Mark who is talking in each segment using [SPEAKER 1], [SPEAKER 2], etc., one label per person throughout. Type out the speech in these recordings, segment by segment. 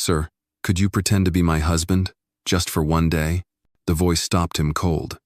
[SPEAKER 1] "Sir, could you pretend to be my husband, just for one day?" The voice stopped him cold.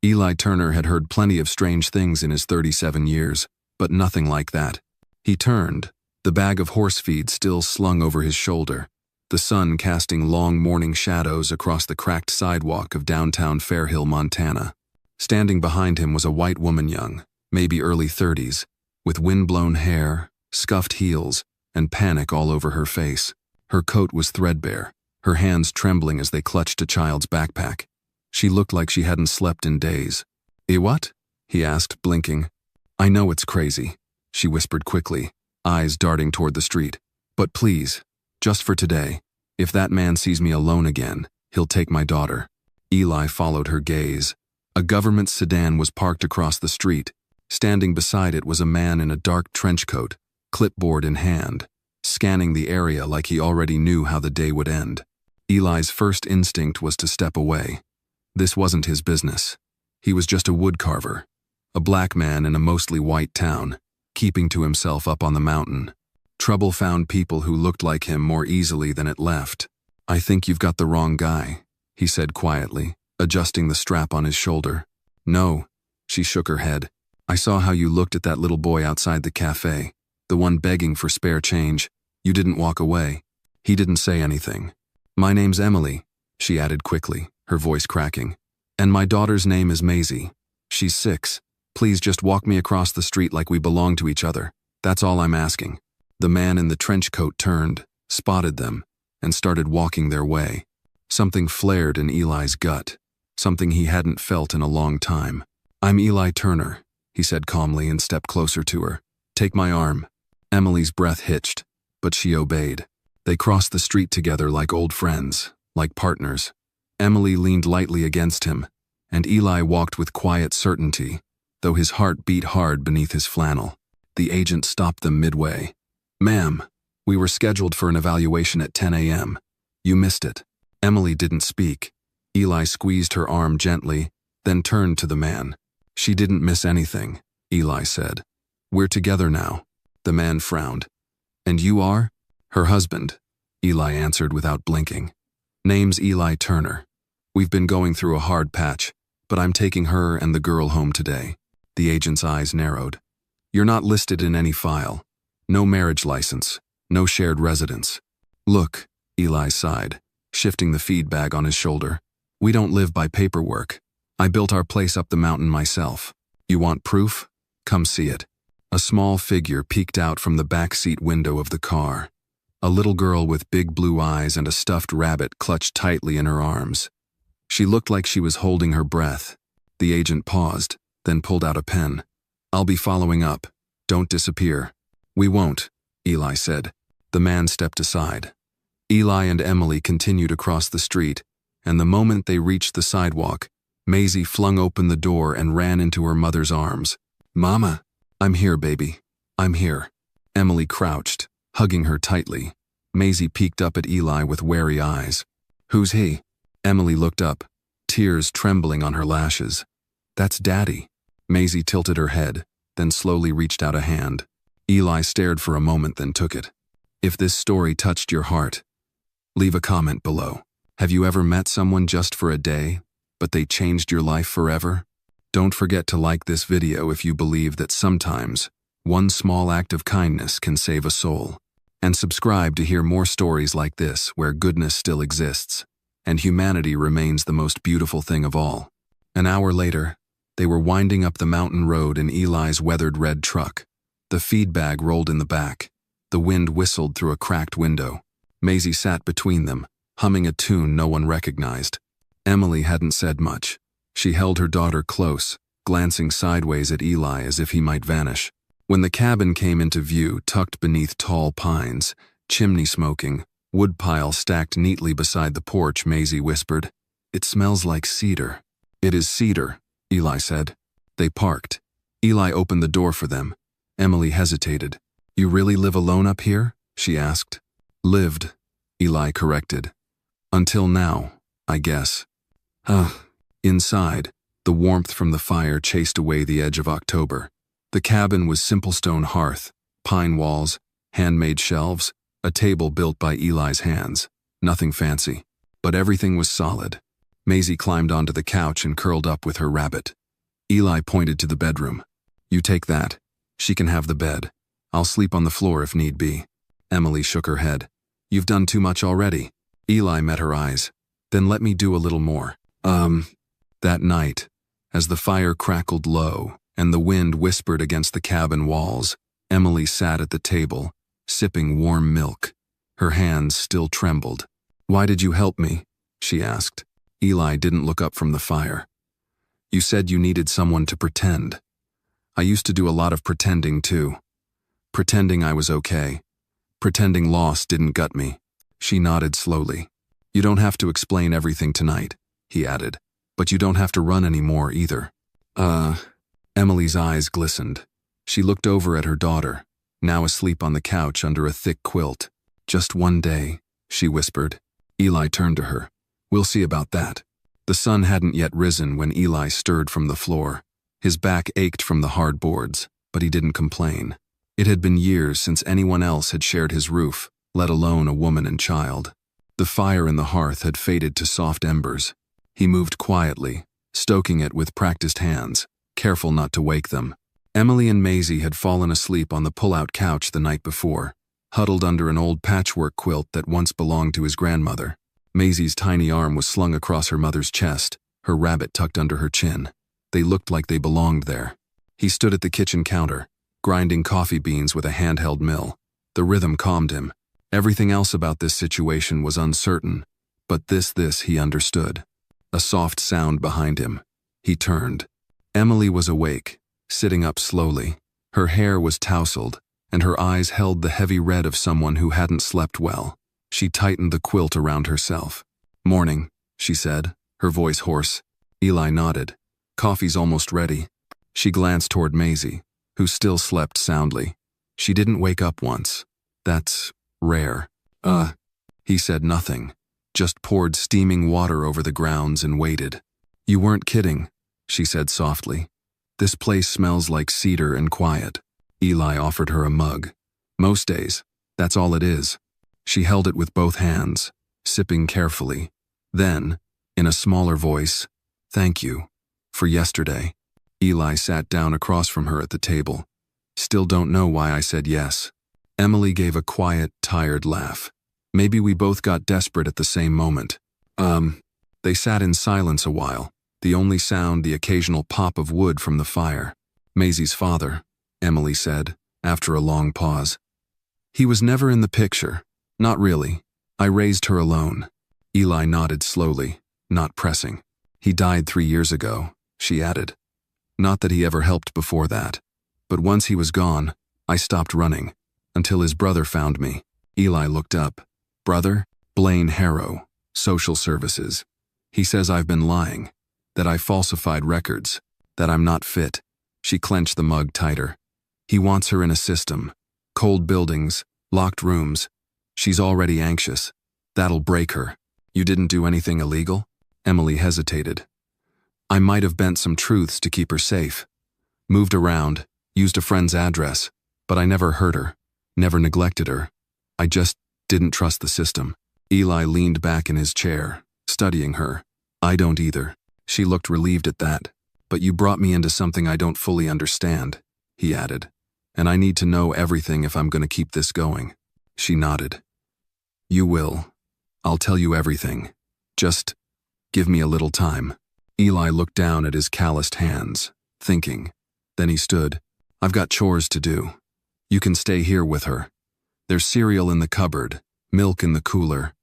[SPEAKER 1] Eli Turner had heard plenty of strange things in his 37 years, but nothing like that. He turned, the bag of horse feed still slung over his shoulder, the sun casting long morning shadows across the cracked sidewalk of downtown Fairhill, Montana. Standing behind him was a white woman, young, maybe early 30s, with wind-blown hair, scuffed heels, and panic all over her face. Her coat was threadbare, her hands trembling as they clutched a child's backpack. She looked like she hadn't slept in days. "Eh, what?" he asked, blinking. "I know it's crazy," she whispered quickly, eyes darting toward the street. "But please, just for today, if that man sees me alone again, he'll take my daughter." Eli followed her gaze. A government sedan was parked across the street. Standing beside it was a man in a dark trench coat, clipboard in hand, scanning the area like he already knew how the day would end. Eli's first instinct was to step away. This wasn't his business. He was just a woodcarver, a black man in a mostly white town, keeping to himself up on the mountain. Trouble found people who looked like him more easily than it left. "I think you've got the wrong guy," he said quietly, adjusting the strap on his shoulder. "No," she shook her head. "I saw how you looked at that little boy outside the cafe, the one begging for spare change. You didn't walk away." He didn't say anything. "My name's Emily," she added quickly, her voice cracking. "And my daughter's name is Maisie. She's 6. Please just walk me across the street like we belong to each other. That's all I'm asking." The man in the trench coat turned, spotted them, and started walking their way. Something flared in Eli's gut, something he hadn't felt in a long time. "I'm Eli Turner," he said calmly and stepped closer to her. "Take my arm." Emily's breath hitched, but she obeyed. They crossed the street together like old friends, like partners. Emily leaned lightly against him, and Eli walked with quiet certainty, though his heart beat hard beneath his flannel. The agent stopped them midway. "Ma'am, we were scheduled for an evaluation at 10 a.m. You missed it." Emily didn't speak. Eli squeezed her arm gently, then turned to the man. "She didn't miss anything," Eli said. "We're together now." The man frowned. "And you are?" "Her husband," Eli answered without blinking. "Name's Eli Turner. We've been going through a hard patch, but I'm taking her and the girl home today." The agent's eyes narrowed. "You're not listed in any file. No marriage license, no shared residence." "Look," Eli sighed, shifting the feed bag on his shoulder. "We don't live by paperwork. I built our place up the mountain myself. You want proof? Come see it." A small figure peeked out from the back seat window of the car. A little girl with big blue eyes and a stuffed rabbit clutched tightly in her arms. She looked like she was holding her breath. The agent paused, then pulled out a pen. "I'll be following up. Don't disappear." "We won't," Eli said. The man stepped aside. Eli and Emily continued across the street, and the moment they reached the sidewalk, Maisie flung open the door and ran into her mother's arms. "Mama, I'm here, baby. I'm here." Emily crouched, hugging her tightly. Maisie peeked up at Eli with wary eyes. "Who's he?" Emily looked up, tears trembling on her lashes. "That's Daddy." Maisie tilted her head, then slowly reached out a hand. Eli stared for a moment, then took it. If this story touched your heart, leave a comment below. Have you ever met someone just for a day, but they changed your life forever? Don't forget to like this video if you believe that sometimes one small act of kindness can save a soul. And subscribe to hear more stories like this where goodness still exists, and humanity remains the most beautiful thing of all. An hour later, they were winding up the mountain road in Eli's weathered red truck. The feed bag rolled in the back. The wind whistled through a cracked window. Maisie sat between them, humming a tune no one recognized. Emily hadn't said much. She held her daughter close, glancing sideways at Eli as if he might vanish. When the cabin came into view, tucked beneath tall pines, chimney smoking, woodpile stacked neatly beside the porch, Maisie whispered, "It smells like cedar." "It is cedar," Eli said. They parked. Eli opened the door for them. Emily hesitated. "You really live alone up here?" she asked. "Lived," Eli corrected. "Until now, I guess." Inside, the warmth from the fire chased away the edge of October. The cabin was simple stone hearth, pine walls, handmade shelves, a table built by Eli's hands. Nothing fancy. But everything was solid. Maisie climbed onto the couch and curled up with her rabbit. Eli pointed to the bedroom. You take that. She can have the bed. I'll sleep on the floor if need be. Emily shook her head. You've done too much already. Eli met her eyes. Then let me do a little more. That night, as the fire crackled low and the wind whispered against the cabin walls, Emily sat at the table, sipping warm milk. Her hands still trembled. Why did you help me? She asked. Eli didn't look up from the fire. You said you needed someone to pretend. I used to do a lot of pretending too. Pretending I was okay. Pretending loss didn't gut me. She nodded slowly. You don't have to explain everything tonight, he added. But you don't have to run anymore either. Emily's eyes glistened. She looked over at her daughter, now asleep on the couch under a thick quilt. Just one day, she whispered. Eli turned to her. We'll see about that. The sun hadn't yet risen when Eli stirred from the floor. His back ached from the hard boards, but he didn't complain. It had been years since anyone else had shared his roof, let alone a woman and child. The fire in the hearth had faded to soft embers. He moved quietly, stoking it with practiced hands, careful not to wake them. Emily and Maisie had fallen asleep on the pull-out couch the night before, huddled under an old patchwork quilt that once belonged to his grandmother. Maisie's tiny arm was slung across her mother's chest, her rabbit tucked under her chin. They looked like they belonged there. He stood at the kitchen counter, grinding coffee beans with a handheld mill. The rhythm calmed him. Everything else about this situation was uncertain, but this he understood. A soft sound behind him. He turned. Emily was awake, sitting up slowly. Her hair was tousled, and her eyes held the heavy red of someone who hadn't slept well. She tightened the quilt around herself. Morning, she said, her voice hoarse. Eli nodded. Coffee's almost ready. She glanced toward Maisie, who still slept soundly. She didn't wake up once. That's rare. He said nothing, just poured steaming water over the grounds and waited. You weren't kidding, she said softly. This place smells like cedar and quiet. Eli offered her a mug. Most days, that's all it is. She held it with both hands, sipping carefully. Then, in a smaller voice, thank you. For yesterday. Eli sat down across from her at the table. Still don't know why I said yes. Emily gave a quiet, tired laugh. Maybe we both got desperate at the same moment. They sat in silence a while, the only sound the occasional pop of wood from the fire. Maisie's father, Emily said, after a long pause. He was never in the picture. Not really. I raised her alone. Eli nodded slowly, not pressing. He died 3 years ago, she added. Not that he ever helped before that. But once he was gone, I stopped running, until his brother found me. Eli looked up. Brother? Blaine Harrow, Social Services. He says I've been lying, that I falsified records, that I'm not fit. She clenched the mug tighter. He wants her in a system. Cold buildings, locked rooms. She's already anxious. That'll break her. You didn't do anything illegal? Emily hesitated. I might have bent some truths to keep her safe. Moved around, used a friend's address, but I never hurt her, never neglected her. I just didn't trust the system. Eli leaned back in his chair, studying her. I don't either. She looked relieved at that. But you brought me into something I don't fully understand, he added. And I need to know everything if I'm going to keep this going. She nodded. You will. I'll tell you everything. Just give me a little time. Eli looked down at his calloused hands, thinking. Then he stood. I've got chores to do. You can stay here with her. There's cereal in the cupboard, milk in the cooler,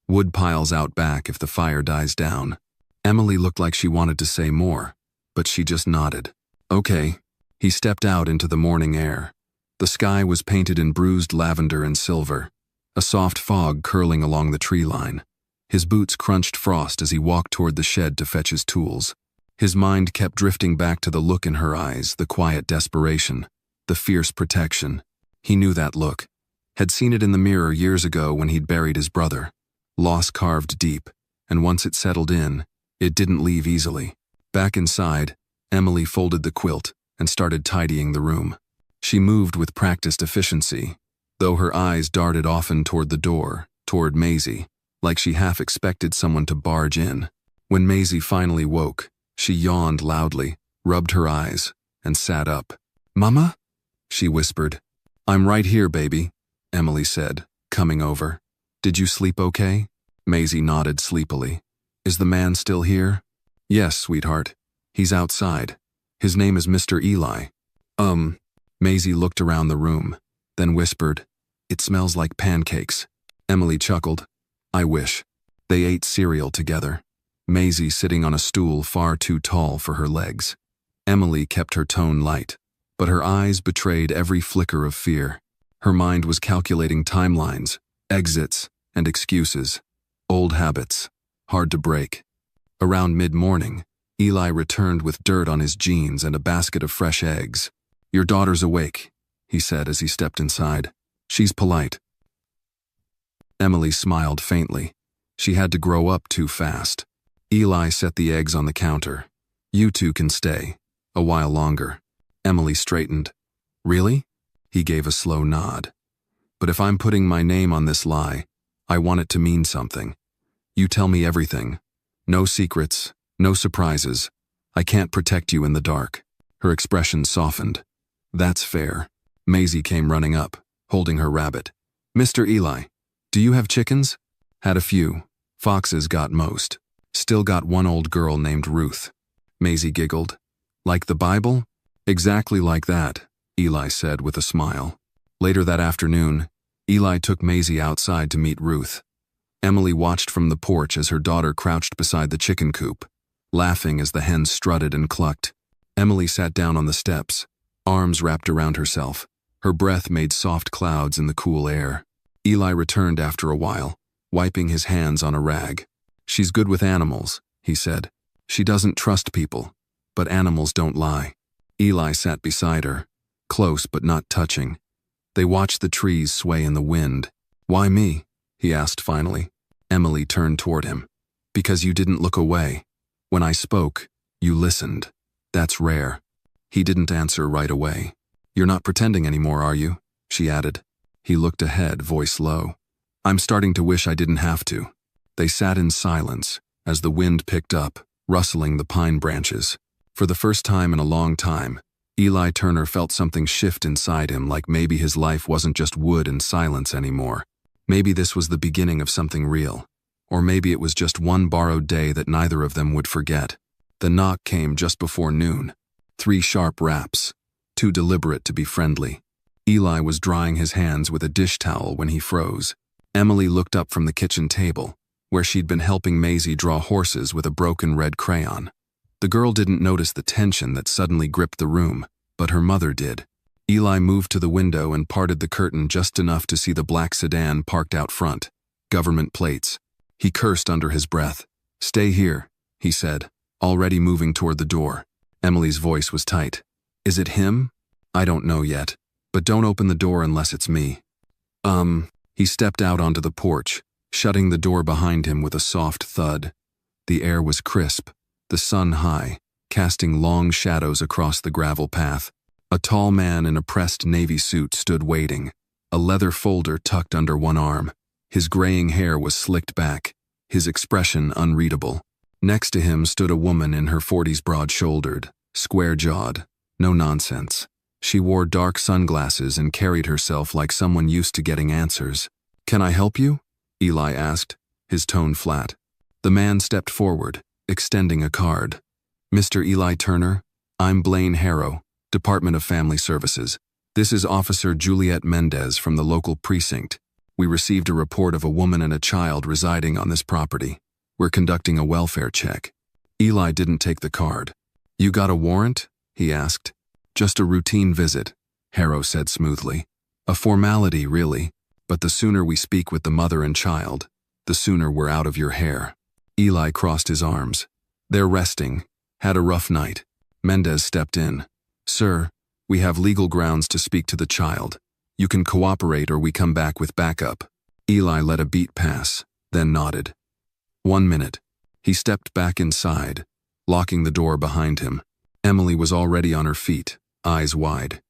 [SPEAKER 1] wood piles out back if the fire dies down. Emily looked like she wanted to say more, but she just nodded. Okay. He stepped out into the morning air. The sky was painted in bruised lavender and silver, a soft fog curling along the tree line. His boots crunched frost as he walked toward the shed to fetch his tools. His mind kept drifting back to the look in her eyes, the quiet desperation, the fierce protection. He knew that look. Had seen it in the mirror years ago when he'd buried his brother. Loss carved deep, and once it settled in, it didn't leave easily. Back inside, Emily folded the quilt and started tidying the room. She moved with practiced efficiency, though her eyes darted often toward the door, toward Maisie, like she half expected someone to barge in. When Maisie finally woke, she yawned loudly, rubbed her eyes, and sat up. "Mama?" she whispered. "I'm right here, baby," Emily said, coming over. "Did you sleep okay?" Maisie nodded sleepily. "Is the man still here?" "Yes, sweetheart. He's outside. His name is Mr. Eli." Maisie looked around the room, then whispered, "It smells like pancakes." Emily chuckled. "I wish." They ate cereal together, Maisie sitting on a stool far too tall for her legs. Emily kept her tone light, but her eyes betrayed every flicker of fear. Her mind was calculating timelines, exits, and excuses. Old habits, hard to break. Around mid-morning, Eli returned with dirt on his jeans and a basket of fresh eggs. "Your daughter's awake," he said as he stepped inside. "She's polite." Emily smiled faintly. She had to grow up too fast. Eli set the eggs on the counter. "You two can stay. A while longer." Emily straightened. "Really?" He gave a slow nod. "But if I'm putting my name on this lie, I want it to mean something. You tell me everything. No secrets, no surprises. I can't protect you in the dark." Her expression softened. "That's fair." Maisie came running up, holding her rabbit. "Mr. Eli, do you have chickens?" "Had a few. Foxes got most. Still got one old girl named Ruth." Maisie giggled. "Like the Bible?" "Exactly like that," Eli said with a smile. Later that afternoon, Eli took Maisie outside to meet Ruth. Emily watched from the porch as her daughter crouched beside the chicken coop, laughing as the hens strutted and clucked. Emily sat down on the steps, arms wrapped around herself. Her breath made soft clouds in the cool air. Eli returned after a while, wiping his hands on a rag. "She's good with animals," he said. "She doesn't trust people, but animals don't lie." Eli sat beside her, close but not touching. They watched the trees sway in the wind. "Why me?" he asked finally. Emily turned toward him. "Because you didn't look away. When I spoke, you listened. That's rare." He didn't answer right away. "You're not pretending anymore, are you?" she added. He looked ahead, voice low. "I'm starting to wish I didn't have to." They sat in silence as the wind picked up, rustling the pine branches. For the first time in a long time, Eli Turner felt something shift inside him, like maybe his life wasn't just wood and silence anymore. Maybe this was the beginning of something real. Or maybe it was just one borrowed day that neither of them would forget. The knock came just before noon. 3 sharp raps, too deliberate to be friendly. Eli was drying his hands with a dish towel when he froze. Emily looked up from the kitchen table, where she'd been helping Maisie draw horses with a broken red crayon. The girl didn't notice the tension that suddenly gripped the room, but her mother did. Eli moved to the window and parted the curtain just enough to see the black sedan parked out front. Government plates. He cursed under his breath. "Stay here," he said, already moving toward the door. Emily's voice was tight. "Is it him?" "I don't know yet, but don't open the door unless it's me." He stepped out onto the porch, shutting the door behind him with a soft thud. The air was crisp, the sun high, casting long shadows across the gravel path. A tall man in a pressed navy suit stood waiting, a leather folder tucked under one arm. His graying hair was slicked back, his expression unreadable. Next to him stood a woman in her 40s, broad-shouldered, square-jawed. No nonsense. She wore dark sunglasses and carried herself like someone used to getting answers. "Can I help you?" Eli asked, his tone flat. The man stepped forward, extending a card. "Mr. Eli Turner, I'm Blaine Harrow, Department of Family Services. This is Officer Juliet Mendez from the local precinct. We received a report of a woman and a child residing on this property. We're conducting a welfare check." Eli didn't take the card. "You got a warrant?" he asked. "Just a routine visit," Harrow said smoothly. "A formality, really, but the sooner we speak with the mother and child, the sooner we're out of your hair." Eli crossed his arms. "They're resting. Had a rough night." Mendez stepped in. "Sir, we have legal grounds to speak to the child. You can cooperate or we come back with backup." Eli let a beat pass, then nodded. 1 minute. He stepped back inside, locking the door behind him. Emily was already on her feet, eyes wide.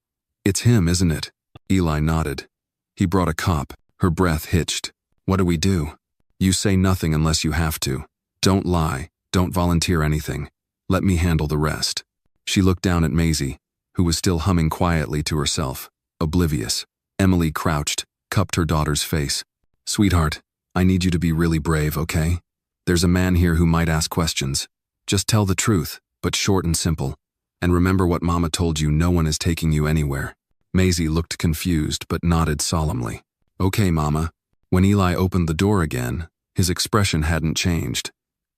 [SPEAKER 1] "It's him, isn't it?" Eli nodded. "He brought a cop." Her breath hitched. "What do we do?" You say nothing unless you have to. Don't lie. Don't volunteer anything. Let me handle the rest. She looked down at Maisie, who was still humming quietly to herself, oblivious. Emily crouched, cupped her daughter's face. Sweetheart, I need you to be really brave, okay? There's a man here who might ask questions. Just tell the truth, but short and simple. And remember what Mama told you, no one is taking you anywhere. Maisie looked confused but nodded solemnly. Okay, Mama. When Eli opened the door again, his expression hadn't changed.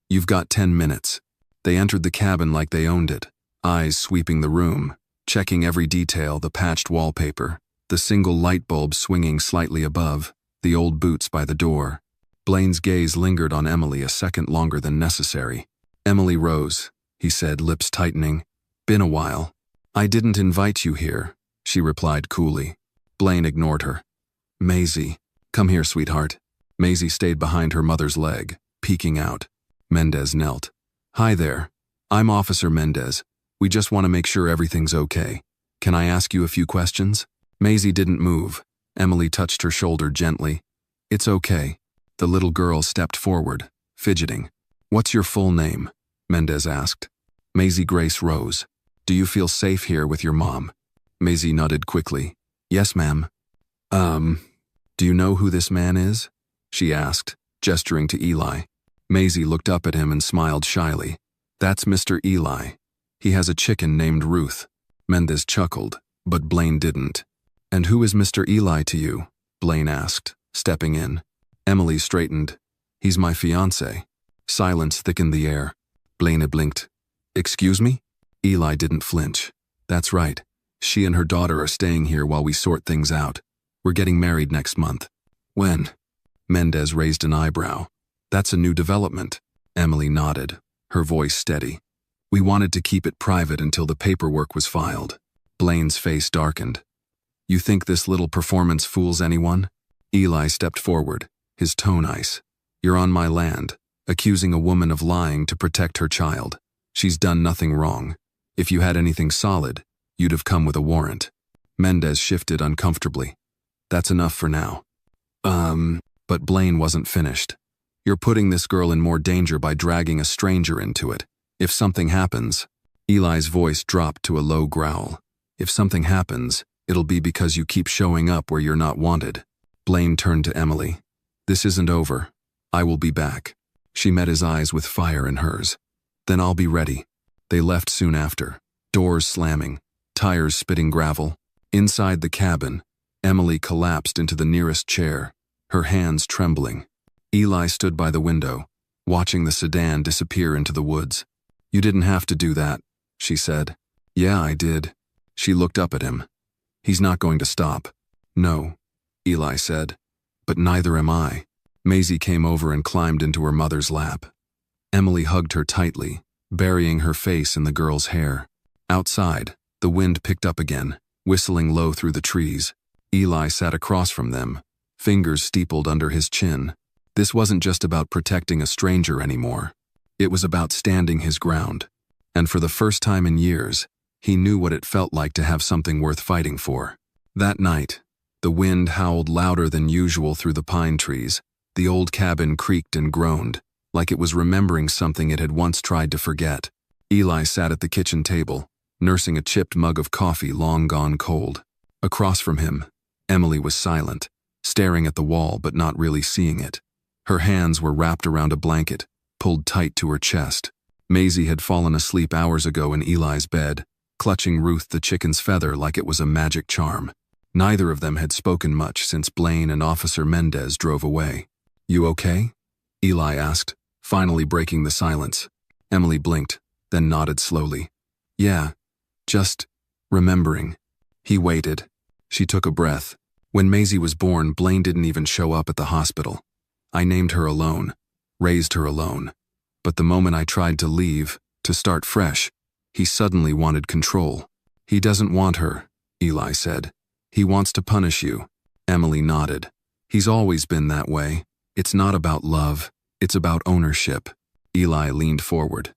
[SPEAKER 1] You've got 10 minutes. They entered the cabin like they owned it, eyes sweeping the room, checking every detail, the patched wallpaper, the single light bulb swinging slightly above, the old boots by the door. Blaine's gaze lingered on Emily a second longer than necessary. Emily rose, he said, lips tightening. Been a while. I didn't invite you here, she replied coolly. Blaine ignored her. Maisie, come here, sweetheart. Maisie stayed behind her mother's leg, peeking out. Mendez knelt. Hi there. I'm Officer Mendez. We just want to make sure everything's okay. Can I ask you a few questions? Maisie didn't move. Emily touched her shoulder gently. It's okay. The little girl stepped forward, fidgeting. What's your full name? Mendez asked. Maisie Grace Rose. Do you feel safe here with your mom? Maisie nodded quickly. Yes, ma'am. Do you know who this man is? She asked, gesturing to Eli. Maisie looked up at him and smiled shyly. That's Mr. Eli. He has a chicken named Ruth. Mendez chuckled, but Blaine didn't. And who is Mr. Eli to you? Blaine asked, stepping in. Emily straightened. He's my fiancé. Silence thickened the air. Blaine blinked. Excuse me? Eli didn't flinch. That's right. She and her daughter are staying here while we sort things out. We're getting married next month. When? Mendez raised an eyebrow. That's a new development. Emily nodded, her voice steady. We wanted to keep it private until the paperwork was filed. Blaine's face darkened. You think this little performance fools anyone? Eli stepped forward, his tone ice. You're on my land, accusing a woman of lying to protect her child. She's done nothing wrong. If you had anything solid, you'd have come with a warrant. Mendez shifted uncomfortably. That's enough for now. But Blaine wasn't finished. You're putting this girl in more danger by dragging a stranger into it. If something happens, Eli's voice dropped to a low growl. If something happens, it'll be because you keep showing up where you're not wanted. Blaine turned to Emily. This isn't over. I will be back. She met his eyes with fire in hers. Then I'll be ready. They left soon after, doors slamming, tires spitting gravel. Inside the cabin, Emily collapsed into the nearest chair, her hands trembling. Eli stood by the window, watching the sedan disappear into the woods. You didn't have to do that, she said. Yeah, I did. She looked up at him. He's not going to stop. No, Eli said. But neither am I. Maisie came over and climbed into her mother's lap. Emily hugged her tightly, burying her face in the girl's hair. Outside, the wind picked up again, whistling low through the trees. Eli sat across from them, fingers steepled under his chin. This wasn't just about protecting a stranger anymore. It was about standing his ground. And for the first time in years, he knew what it felt like to have something worth fighting for. That night, the wind howled louder than usual through the pine trees. The old cabin creaked and groaned, like it was remembering something it had once tried to forget. Eli sat at the kitchen table, nursing a chipped mug of coffee long gone cold. Across from him, Emily was silent, staring at the wall but not really seeing it. Her hands were wrapped around a blanket, pulled tight to her chest. Maisie had fallen asleep hours ago in Eli's bed, clutching Ruth the chicken's feather like it was a magic charm. Neither of them had spoken much since Blaine and Officer Mendez drove away. You okay? Eli asked, finally breaking the silence. Emily blinked, then nodded slowly. Yeah, just remembering. He waited. She took a breath. When Maisie was born, Blaine didn't even show up at the hospital. I named her alone, raised her alone. But the moment I tried to leave, to start fresh, he suddenly wanted control. He doesn't want her, Eli said. He wants to punish you. Emily nodded. He's always been that way. It's not about love, it's about ownership. Eli leaned forward.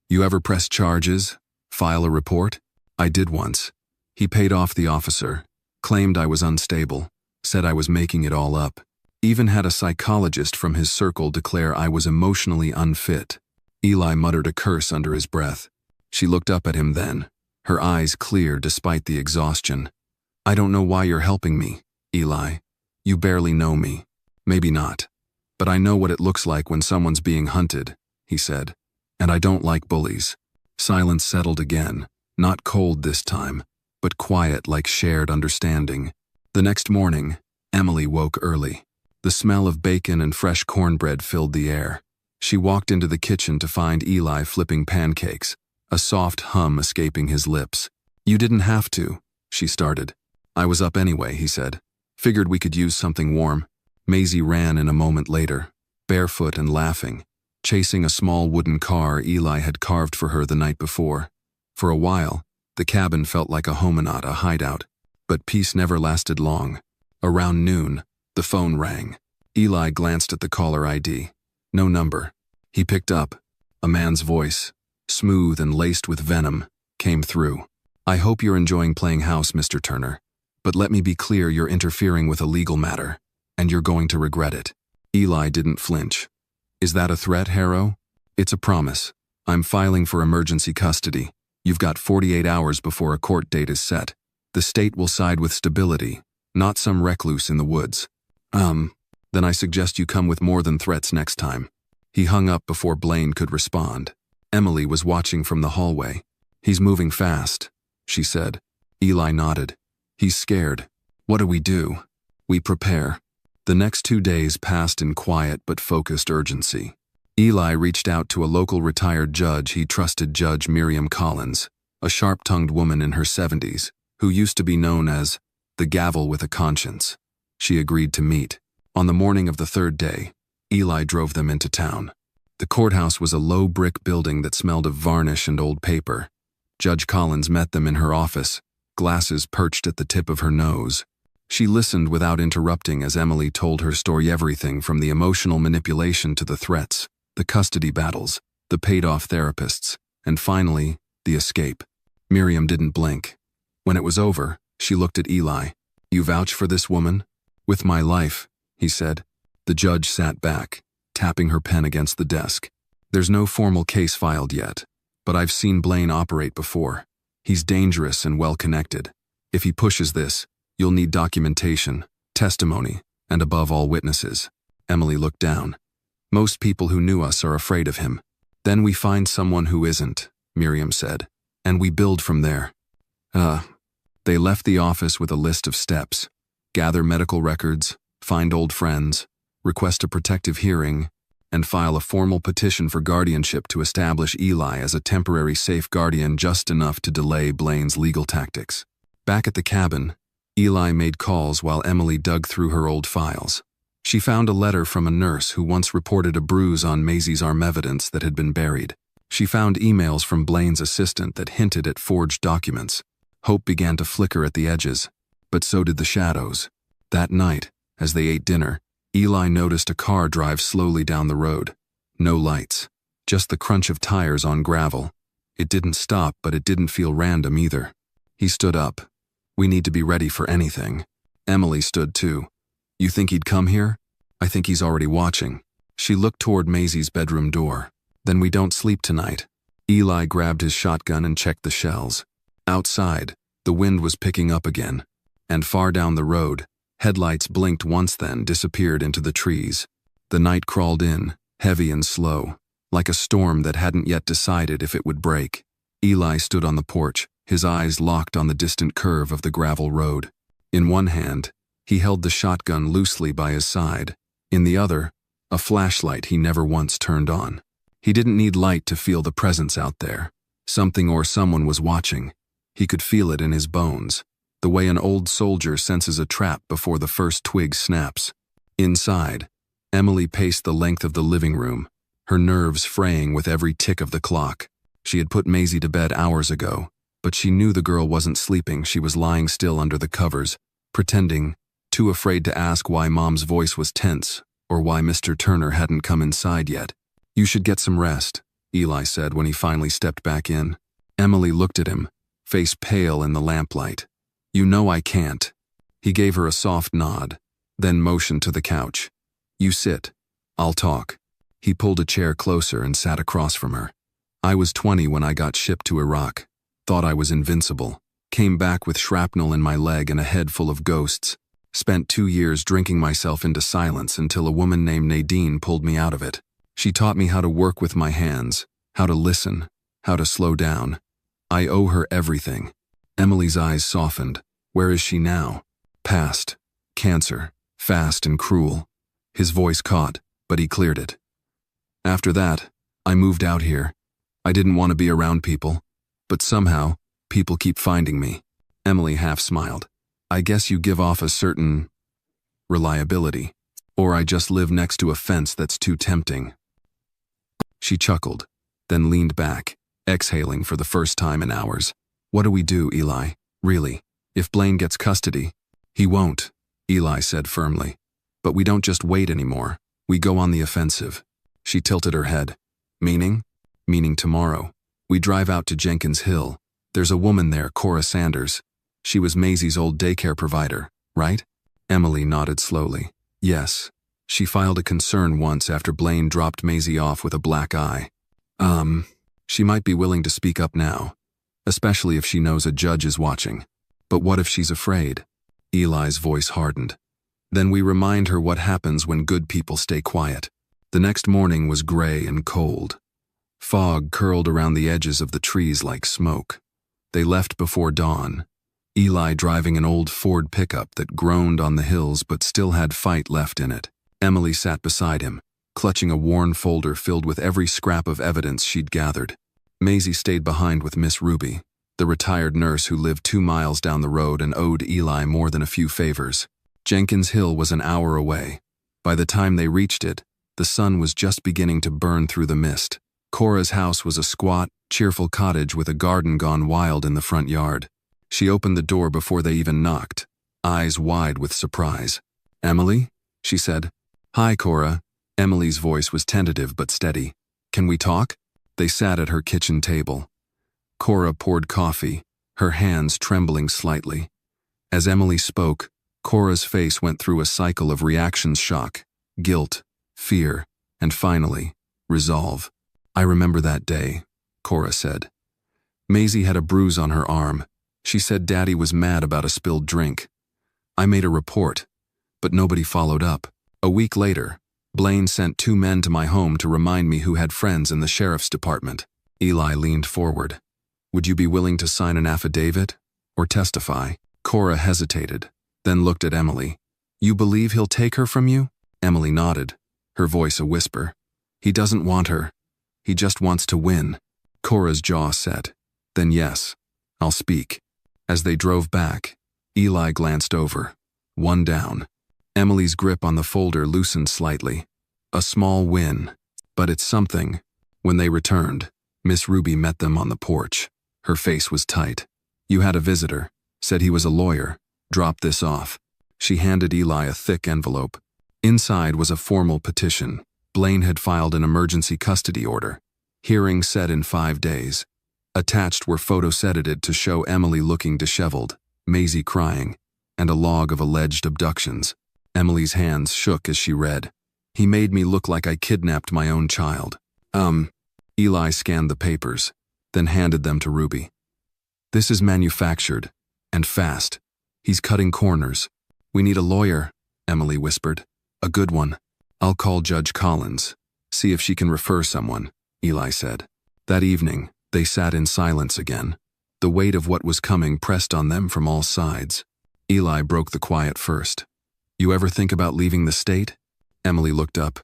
[SPEAKER 1] You ever press charges? File a report? I did once. He paid off the officer, claimed I was unstable, said I was making it all up. Even had a psychologist from his circle declare I was emotionally unfit. Eli muttered a curse under his breath. She looked up at him then, her eyes clear despite the exhaustion. I don't know why you're helping me, Eli. You barely know me. Maybe not. But I know what it looks like when someone's being hunted, he said. And I don't like bullies. Silence settled again, not cold this time, but quiet like shared understanding. The next morning, Emily woke early. The smell of bacon and fresh cornbread filled the air. She walked into the kitchen to find Eli flipping pancakes, a soft hum escaping his lips. You didn't have to, she started. I was up anyway, he said. Figured we could use something warm. Maisie ran in a moment later, barefoot and laughing, chasing a small wooden car Eli had carved for her the night before. For a while, the cabin felt like a hominid, a hideout. But peace never lasted long. Around noon, the phone rang. Eli glanced at the caller ID. No number. He picked up. A man's voice, smooth and laced with venom, came through. I hope you're enjoying playing house, Mr. Turner. But let me be clear, you're interfering with a legal matter, and you're going to regret it. Eli didn't flinch. Is that a threat, Harrow? It's a promise. I'm filing for emergency custody. You've got 48 hours before a court date is set. The state will side with stability, not some recluse in the woods. Then I suggest you come with more than threats next time. He hung up before Blaine could respond. Emily was watching from the hallway. He's moving fast, she said. Eli nodded. He's scared. What do we do? We prepare. The next 2 days passed in quiet but focused urgency. Eli reached out to a local retired judge he trusted, Judge Miriam Collins, a sharp-tongued woman in her 70s, who used to be known as the gavel with a conscience. She agreed to meet. On the morning of the third day, Eli drove them into town. The courthouse was a low brick building that smelled of varnish and old paper. Judge Collins met them in her office, glasses perched at the tip of her nose. She listened without interrupting as Emily told her story, everything from the emotional manipulation to the threats, the custody battles, the paid-off therapists, and finally, the escape. Miriam didn't blink. When it was over, she looked at Eli. You vouch for this woman? With my life, he said. The judge sat back, tapping her pen against the desk. There's no formal case filed yet, but I've seen Blaine operate before. He's dangerous and well-connected. If he pushes this, you'll need documentation, testimony, and above all, witnesses. Emily looked down. Most people who knew us are afraid of him. Then we find someone who isn't, Miriam said, and we build from there. They left the office with a list of steps. Gather medical records, find old friends, request a protective hearing, and file a formal petition for guardianship to establish Eli as a temporary safe guardian, just enough to delay Blaine's legal tactics. Back at the cabin, Eli made calls while Emily dug through her old files. She found a letter from a nurse who once reported a bruise on Maisie's arm, evidence that had been buried. She found emails from Blaine's assistant that hinted at forged documents. Hope began to flicker at the edges, but so did the shadows. That night, as they ate dinner, Eli noticed a car drive slowly down the road. No lights, just the crunch of tires on gravel. It didn't stop, but it didn't feel random either. He stood up. We need to be ready for anything. Emily stood too. You think he'd come here? I think he's already watching. She looked toward Maisie's bedroom door. Then we don't sleep tonight. Eli grabbed his shotgun and checked the shells. Outside, the wind was picking up again, and far down the road, headlights blinked once, then disappeared into the trees. The night crawled in, heavy and slow, like a storm that hadn't yet decided if it would break. Eli stood on the porch, his eyes locked on the distant curve of the gravel road. In one hand, he held the shotgun loosely by his side. In the other, a flashlight he never once turned on. He didn't need light to feel the presence out there. Something or someone was watching. He could feel it in his bones, the way an old soldier senses a trap before the first twig snaps. Inside, Emily paced the length of the living room, her nerves fraying with every tick of the clock. She had put Maisie to bed hours ago, but she knew the girl wasn't sleeping. She was lying still under the covers, pretending, too afraid to ask why Mom's voice was tense or why Mr. Turner hadn't come inside yet. You should get some rest, Eli said when he finally stepped back in. Emily looked at him, face pale in the lamplight. You know I can't. He gave her a soft nod, then motioned to the couch. You sit. I'll talk. He pulled a chair closer and sat across from her. I was 20 when I got shipped to Iraq. Thought I was invincible. Came back with shrapnel in my leg and a head full of ghosts. Spent 2 years drinking myself into silence until a woman named Nadine pulled me out of it. She taught me how to work with my hands, how to listen, how to slow down. I owe her everything. Emily's eyes softened. Where is she now? Past. Cancer. Fast and cruel. His voice caught, but he cleared it. After that, I moved out here. I didn't want to be around people, but somehow, people keep finding me. Emily half smiled. I guess you give off a certain reliability, or I just live next to a fence that's too tempting. She chuckled, then leaned back, exhaling for the first time in hours. What do we do, Eli? Really? If Blaine gets custody? He won't, Eli said firmly. But we don't just wait anymore. We go on the offensive. She tilted her head. Meaning? Meaning tomorrow. We drive out to Jenkins Hill. There's a woman there, Cora Sanders. She was Maisie's old daycare provider, right? Emily nodded slowly. Yes. She filed a concern once after Blaine dropped Maisie off with a black eye. She might be willing to speak up now, especially if she knows a judge is watching. But what if she's afraid? Eli's voice hardened. Then we remind her what happens when good people stay quiet. The next morning was gray and cold. Fog curled around the edges of the trees like smoke. They left before dawn, Eli driving an old Ford pickup that groaned on the hills but still had fight left in it. Emily sat beside him, clutching a worn folder filled with every scrap of evidence she'd gathered. Maisie stayed behind with Miss Ruby, the retired nurse who lived 2 miles down the road and owed Eli more than a few favors. Jenkins Hill was an hour away. By the time they reached it, the sun was just beginning to burn through the mist. Cora's house was a squat, cheerful cottage with a garden gone wild in the front yard. She opened the door before they even knocked, eyes wide with surprise. Emily? She said. Hi, Cora. Emily's voice was tentative but steady. Can we talk? They sat at her kitchen table. Cora poured coffee, her hands trembling slightly. As Emily spoke, Cora's face went through a cycle of reactions: shock, guilt, fear, and finally, resolve. I remember that day, Cora said. Maisie had a bruise on her arm. She said Daddy was mad about a spilled drink. I made a report, but nobody followed up. A week later, Blaine sent 2 men to my home to remind me who had friends in the sheriff's department. Eli leaned forward. Would you be willing to sign an affidavit or testify? Cora hesitated, then looked at Emily. You believe he'll take her from you? Emily nodded, her voice a whisper. He doesn't want her. He just wants to win. Cora's jaw set. Then yes, I'll speak. As they drove back, Eli glanced over. 1 down. Emily's grip on the folder loosened slightly. A small win, but it's something. When they returned, Miss Ruby met them on the porch. Her face was tight. You had a visitor. Said he was a lawyer. Drop this off. She handed Eli a thick envelope. Inside was a formal petition. Blaine had filed an emergency custody order. Hearing set in 5 days. Attached were photos edited to show Emily looking disheveled, Maisie crying, and a log of alleged abductions. Emily's hands shook as she read. He made me look like I kidnapped my own child. Eli scanned the papers, then handed them to Ruby. This is manufactured, and fast. He's cutting corners. We need a lawyer, Emily whispered. A good one. I'll call Judge Collins. See if she can refer someone, Eli said. That evening, they sat in silence again. The weight of what was coming pressed on them from all sides. Eli broke the quiet first. You ever think about leaving the state? Emily looked up.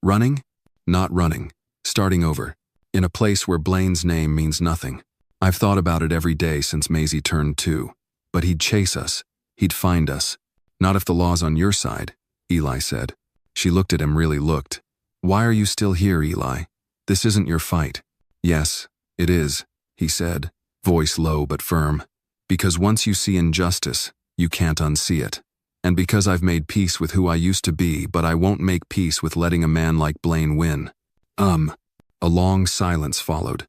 [SPEAKER 1] Running? Not running. Starting over. In a place where Blaine's name means nothing. I've thought about it every day since Maisie turned 2. But he'd chase us. He'd find us. Not if the law's on your side, Eli said. She looked at him, really looked. Why are you still here, Eli? This isn't your fight. Yes, it is, he said, voice low but firm. Because once you see injustice, you can't unsee it. And because I've made peace with who I used to be, but I won't make peace with letting a man like Blaine win. A long silence followed.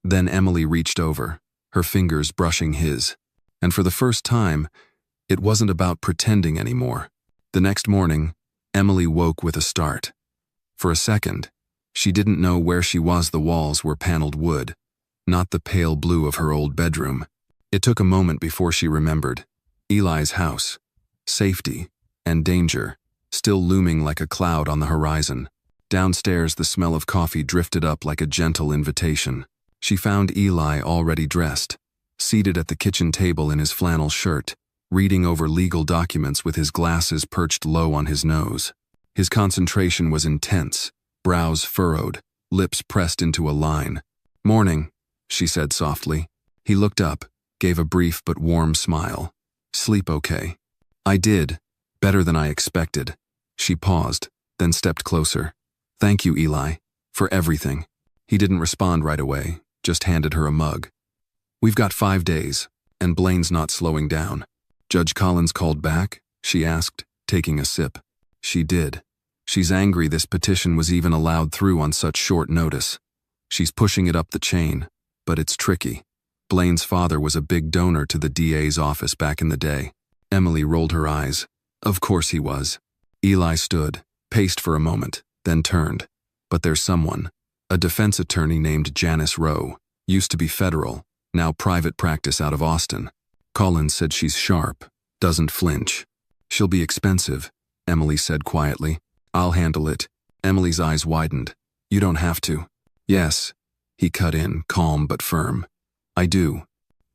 [SPEAKER 1] Then Emily reached over, her fingers brushing his. And for the first time, it wasn't about pretending anymore. The next morning, Emily woke with a start. For a second, she didn't know where she was. The walls were paneled wood, not the pale blue of her old bedroom. It took a moment before she remembered. Eli's house. Safety and danger, still looming like a cloud on the horizon. Downstairs, the smell of coffee drifted up like a gentle invitation. She found Eli already dressed, seated at the kitchen table in his flannel shirt, reading over legal documents with his glasses perched low on his nose. His concentration was intense, brows furrowed, lips pressed into a line. "Morning," she said softly. He looked up, gave a brief but warm smile. "Sleep okay?" "I did. Better than I expected." She paused, then stepped closer. "Thank you, Eli, for everything." He didn't respond right away, just handed her a mug. "We've got 5 days, and Blaine's not slowing down." "Judge Collins called back?" she asked, taking a sip. She did. She's angry this petition was even allowed through on such short notice. She's pushing it up the chain, but it's tricky. Blaine's father was a big donor to the DA's office back in the day. Emily rolled her eyes. Of course he was. Eli stood, paced for a moment, then turned. "But there's someone. A defense attorney named Janice Rowe. Used to be federal, now private practice out of Austin. Collins said she's sharp, doesn't flinch. She'll be expensive," Emily said quietly. "I'll handle it." Emily's eyes widened. "You don't have to." "Yes," he cut in, calm but firm. "I do."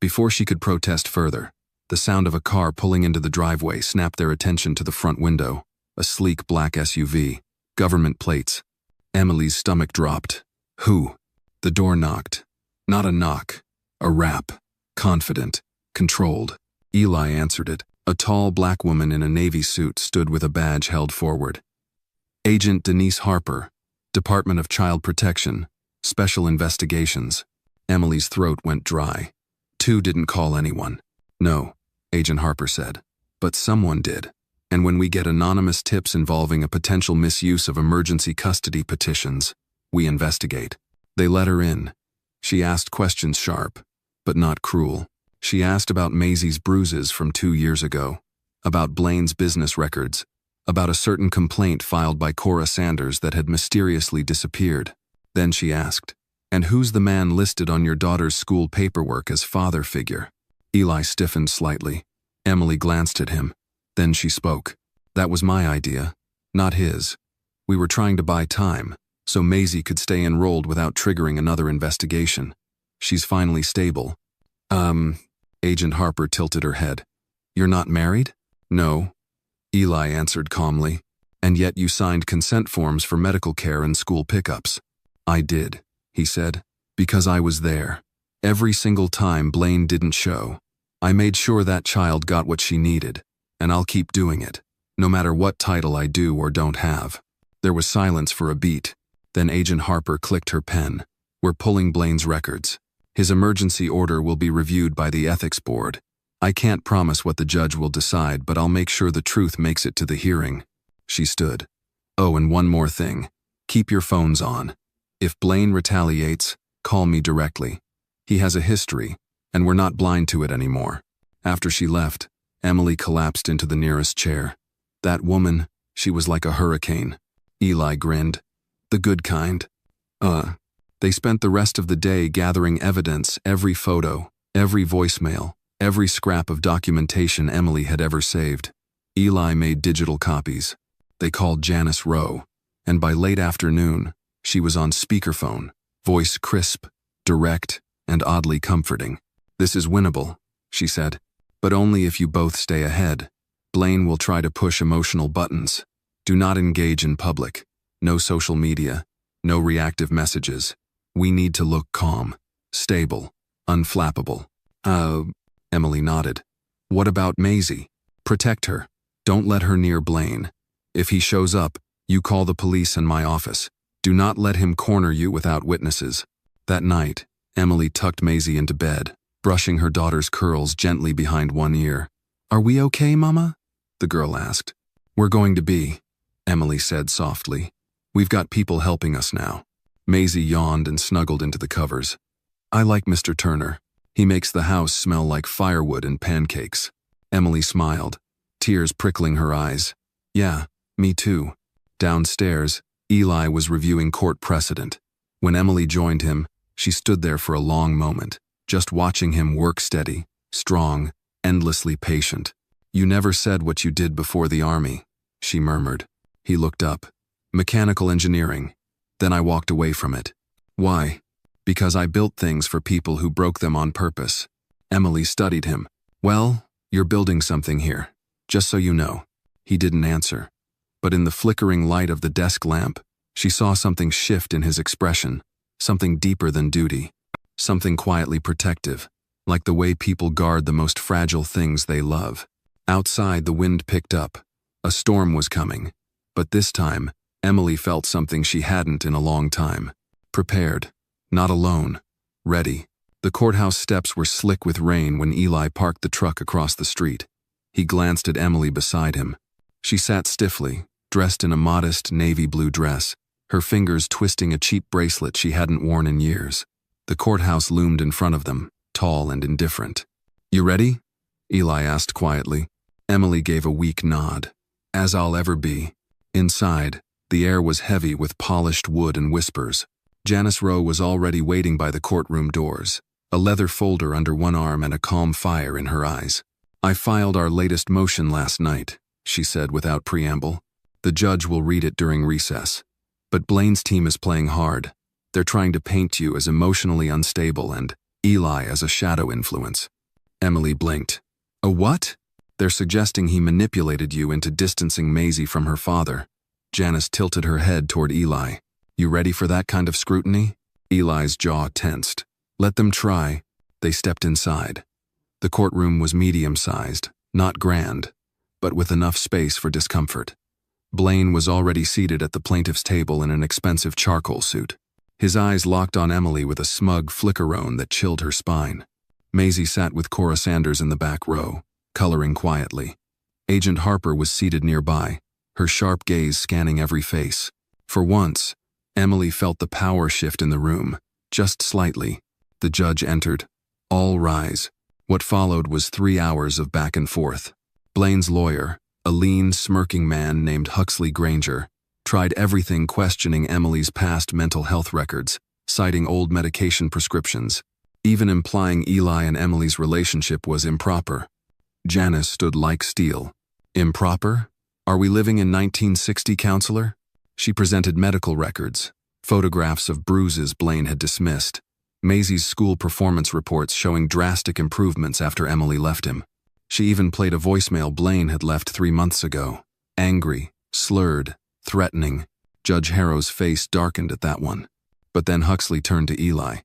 [SPEAKER 1] Before she could protest further, the sound of a car pulling into the driveway snapped their attention to the front window. A sleek black SUV. Government plates. Emily's stomach dropped. Who? The door knocked. Not a knock. A rap. Confident. Controlled. Eli answered it. A tall black woman in a navy suit stood with a badge held forward. "Agent Denise Harper, Department of Child Protection, Special Investigations." Emily's throat went dry. "Two didn't call anyone." "No," Agent Harper said. "But someone did. And when we get anonymous tips involving a potential misuse of emergency custody petitions, we investigate." They let her in. She asked questions sharp, but not cruel. She asked about Maisie's bruises from 2 years ago, about Blaine's business records, about a certain complaint filed by Cora Sanders that had mysteriously disappeared. Then she asked, "And who's the man listed on your daughter's school paperwork as father figure?" Eli stiffened slightly. Emily glanced at him. Then she spoke. "That was my idea, not his. We were trying to buy time, so Maisie could stay enrolled without triggering another investigation. She's finally stable." Agent Harper tilted her head. "You're not married?" "No," Eli answered calmly. "And yet you signed consent forms for medical care and school pickups." "I did," he said, "because I was there. Every single time Blaine didn't show. I made sure that child got what she needed, and I'll keep doing it, no matter what title I do or don't have." There was silence for a beat. Then Agent Harper clicked her pen. "We're pulling Blaine's records. His emergency order will be reviewed by the ethics board. I can't promise what the judge will decide, but I'll make sure the truth makes it to the hearing." She stood. "Oh, and one more thing. Keep your phones on. If Blaine retaliates, call me directly. He has a history, and we're not blind to it anymore." After she left, Emily collapsed into the nearest chair. That woman, she was like a hurricane. Eli grinned. "The good kind." They spent the rest of the day gathering evidence, every photo, every voicemail, every scrap of documentation Emily had ever saved. Eli made digital copies. They called Janice Rowe, and by late afternoon, she was on speakerphone, voice crisp, direct, and oddly comforting. "This is winnable," she said, "but only if you both stay ahead. Blaine will try to push emotional buttons. Do not engage in public. No social media. No reactive messages. We need to look calm, stable, unflappable." Emily nodded. "What about Maisie? Protect her. Don't let her near Blaine. If he shows up, you call the police and my office. Do not let him corner you without witnesses." That night, Emily tucked Maisie into bed, brushing her daughter's curls gently behind one ear. "Are we okay, Mama?" the girl asked. "We're going to be," Emily said softly. "We've got people helping us now." Maisie yawned and snuggled into the covers. "I like Mr. Turner. He makes the house smell like firewood and pancakes." Emily smiled, tears prickling her eyes. "Yeah, me too." Downstairs, Eli was reviewing court precedent. When Emily joined him, she stood there for a long moment, just watching him work steady, strong, endlessly patient. "You never said what you did before the army," she murmured. He looked up. "Mechanical engineering." Then I walked away from it. "Why?" "Because I built things for people who broke them on purpose." Emily studied him. "Well, you're building something here, just so you know." He didn't answer. But in the flickering light of the desk lamp, she saw something shift in his expression, something deeper than duty, something quietly protective, like the way people guard the most fragile things they love. Outside, the wind picked up. A storm was coming. But this time, Emily felt something she hadn't in a long time. Prepared. Not alone. Ready. The courthouse steps were slick with rain when Eli parked the truck across the street. He glanced at Emily beside him. She sat stiffly, dressed in a modest navy blue dress, her fingers twisting a cheap bracelet she hadn't worn in years. The courthouse loomed in front of them, tall and indifferent. "You ready?" Eli asked quietly. Emily gave a weak nod. "As I'll ever be." Inside, the air was heavy with polished wood and whispers. Janice Rowe was already waiting by the courtroom doors, a leather folder under one arm and a calm fire in her eyes. "I filed our latest motion last night," she said without preamble. "The judge will read it during recess. But Blaine's team is playing hard. They're trying to paint you as emotionally unstable and Eli as a shadow influence." Emily blinked. "A what?" "They're suggesting he manipulated you into distancing Maisie from her father." Janice tilted her head toward Eli. "You ready for that kind of scrutiny?" Eli's jaw tensed. "Let them try." They stepped inside. The courtroom was medium-sized, not grand, but with enough space for discomfort. Blaine was already seated at the plaintiff's table in an expensive charcoal suit. His eyes locked on Emily with a smug flickerone that chilled her spine. Maisie sat with Cora Sanders in the back row, coloring quietly. Agent Harper was seated nearby, her sharp gaze scanning every face. For once, Emily felt the power shift in the room, just slightly. The judge entered. "All rise." What followed was 3 hours of back and forth. Blaine's lawyer, a lean, smirking man named Huxley Granger, tried everything, questioning Emily's past mental health records, citing old medication prescriptions, even implying Eli and Emily's relationship was improper. Janice stood like steel. "Improper? Are we living in 1960, counselor?" She presented medical records, photographs of bruises Blaine had dismissed, Maisie's school performance reports showing drastic improvements after Emily left him. She even played a voicemail Blaine had left 3 months ago. Angry, slurred, threatening. Judge Harrow's face darkened at that one. But then Huxley turned to Eli.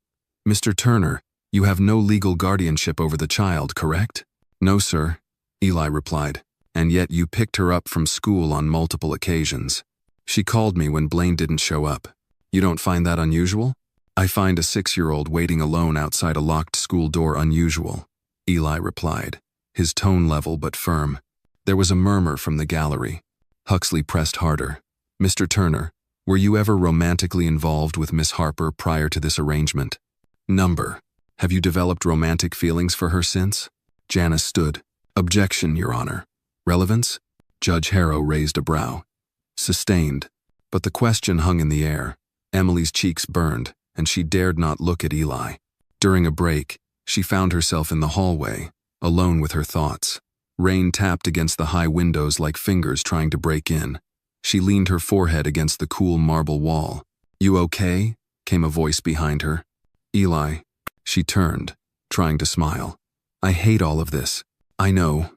[SPEAKER 1] "Mr. Turner, you have no legal guardianship over the child, correct?" "No, sir," Eli replied. "And yet you picked her up from school on multiple occasions. She called me when Blaine didn't show up. You don't find that unusual?" "I find a 6-year-old waiting alone outside a locked school door unusual," Eli replied, his tone level but firm. There was a murmur from the gallery. Huxley pressed harder. "Mr. Turner, were you ever romantically involved with Miss Harper prior to this arrangement?" "Number. Have you developed romantic feelings for her since?" Janice stood. "Objection, Your Honor." "Relevance?" Judge Harrow raised a brow. "Sustained." But the question hung in the air. Emily's cheeks burned, and she dared not look at Eli. During a break, she found herself in the hallway, alone with her thoughts. Rain tapped against the high windows like fingers trying to break in. She leaned her forehead against the cool marble wall. "You okay?" came a voice behind her. "Eli." She turned, trying to smile. "I hate all of this. I know."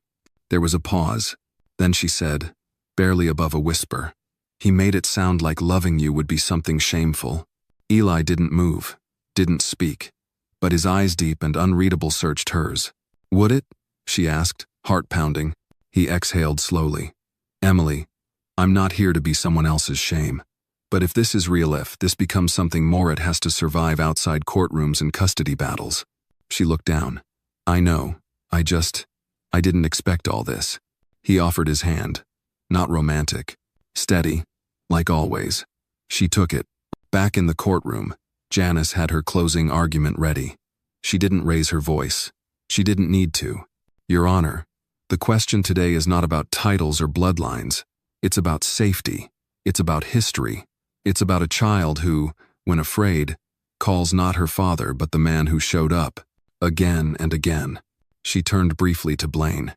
[SPEAKER 1] There was a pause. Then she said, barely above a whisper, "He made it sound like loving you would be something shameful." Eli didn't move, didn't speak, but his eyes deep and unreadable searched hers. "Would it?" she asked, heart pounding. He exhaled slowly. "Emily, I'm not here to be someone else's shame. But if this is real, if this becomes something more, it has to survive outside courtrooms and custody battles." She looked down. "I know. I didn't expect all this." He offered his hand. Not romantic. Steady, like always. She took it. Back in the courtroom, Janice had her closing argument ready. She didn't raise her voice. She didn't need to. "Your Honor, the question today is not about titles or bloodlines. It's about safety. It's about history. It's about a child who, when afraid, calls not her father but the man who showed up, again and again. She turned briefly to Blaine.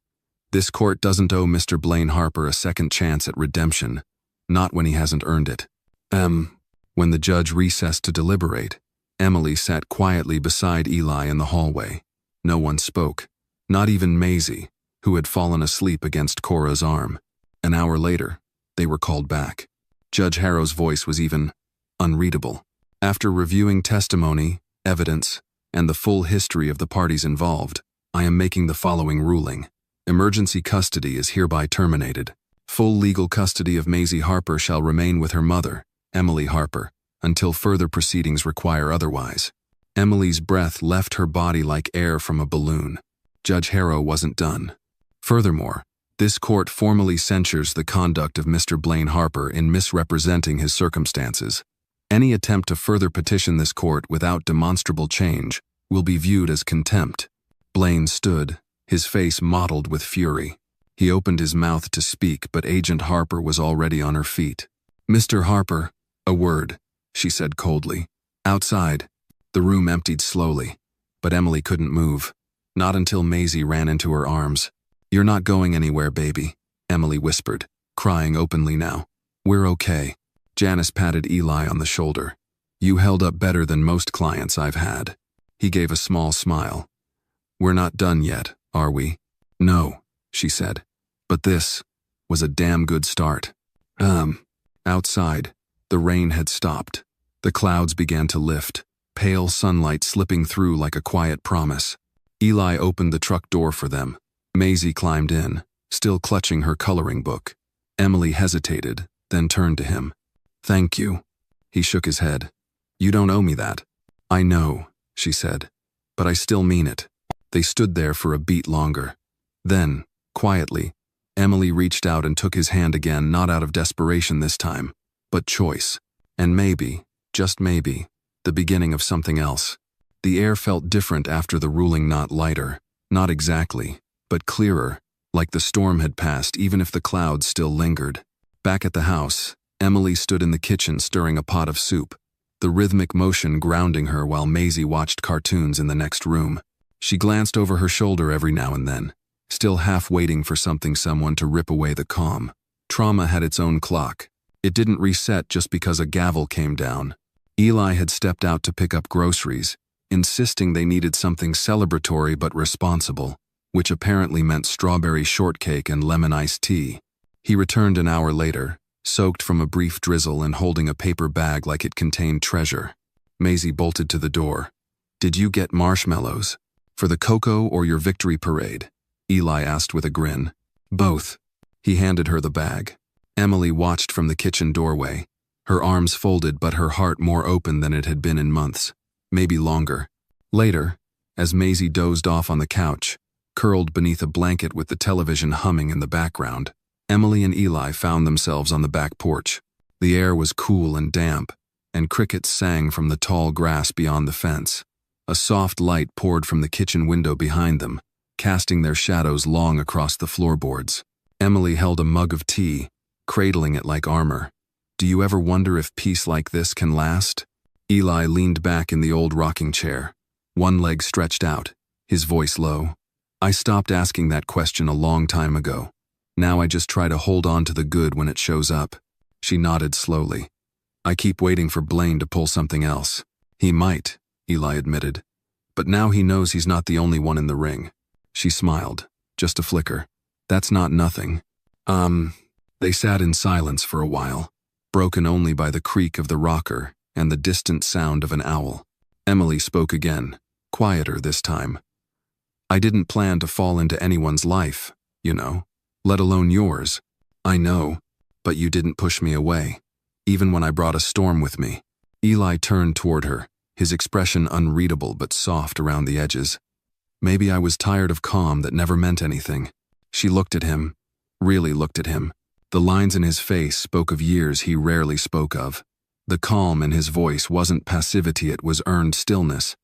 [SPEAKER 1] This court doesn't owe Mr. Blaine Harper a second chance at redemption, not when he hasn't earned it. When the judge recessed to deliberate, Emily sat quietly beside Eli in the hallway. No one spoke, not even Maisie, who had fallen asleep against Cora's arm. An hour later, they were called back. Judge Harrow's voice was even unreadable. After reviewing testimony, evidence, and the full history of the parties involved, I am making the following ruling. Emergency custody is hereby terminated. Full legal custody of Maisie Harper shall remain with her mother, Emily Harper, until further proceedings require otherwise. Emily's breath left her body like air from a balloon. Judge Harrow wasn't done. Furthermore, this court formally censures the conduct of Mr. Blaine Harper in misrepresenting his circumstances. Any attempt to further petition this court without demonstrable change will be viewed as contempt. Blaine stood, his face mottled with fury. He opened his mouth to speak, but Agent Harper was already on her feet. "Mr. Harper, a word," she said coldly. Outside, the room emptied slowly, but Emily couldn't move. Not until Maisie ran into her arms. "You're not going anywhere, baby," Emily whispered, crying openly now. "We're okay." Janice patted Eli on the shoulder. "You held up better than most clients I've had." He gave a small smile. "We're not done yet, are we?" "No," she said. "But this was a damn good start." Outside, the rain had stopped. The clouds began to lift, pale sunlight slipping through like a quiet promise. Eli opened the truck door for them. Maisie climbed in, still clutching her coloring book. Emily hesitated, then turned to him. "Thank you." He shook his head. "You don't owe me that." "I know," she said, "but I still mean it." They stood there for a beat longer. Then, quietly, Emily reached out and took his hand again, not out of desperation this time, but choice. And maybe, just maybe, the beginning of something else. The air felt different after the ruling, not lighter, not exactly, but clearer, like the storm had passed even if the clouds still lingered. Back at the house, Emily stood in the kitchen stirring a pot of soup, the rhythmic motion grounding her while Maisie watched cartoons in the next room. She glanced over her shoulder every now and then, still half waiting for someone to rip away the calm. Trauma had its own clock. It didn't reset just because a gavel came down. Eli had stepped out to pick up groceries, insisting they needed something celebratory but responsible, which apparently meant strawberry shortcake and lemon iced tea. He returned an hour later, soaked from a brief drizzle and holding a paper bag like it contained treasure. Maisie bolted to the door. "Did you get marshmallows? For the cocoa or your victory parade?" Eli asked with a grin. "Both." He handed her the bag. Emily watched from the kitchen doorway, her arms folded but her heart more open than it had been in months, maybe longer. Later, as Maisie dozed off on the couch, curled beneath a blanket with the television humming in the background, Emily and Eli found themselves on the back porch. The air was cool and damp, and crickets sang from the tall grass beyond the fence. A soft light poured from the kitchen window behind them, casting their shadows long across the floorboards. Emily held a mug of tea, cradling it like armor. "Do you ever wonder if peace like this can last?" Eli leaned back in the old rocking chair, one leg stretched out, his voice low. "I stopped asking that question a long time ago. Now I just try to hold on to the good when it shows up." She nodded slowly. "I keep waiting for Blaine to pull something else." "He might," Eli admitted. "But now he knows he's not the only one in the ring." She smiled, just a flicker. "That's not nothing." They sat in silence for a while, broken only by the creak of the rocker and the distant sound of an owl. Emily spoke again, quieter this time. "I didn't plan to fall into anyone's life, you know, let alone yours. I know, but you didn't push me away, even when I brought a storm with me." Eli turned toward her, his expression unreadable but soft around the edges. "Maybe I was tired of calm that never meant anything." She looked at him, really looked at him. The lines in his face spoke of years he rarely spoke of. The calm in his voice wasn't passivity, it was earned stillness.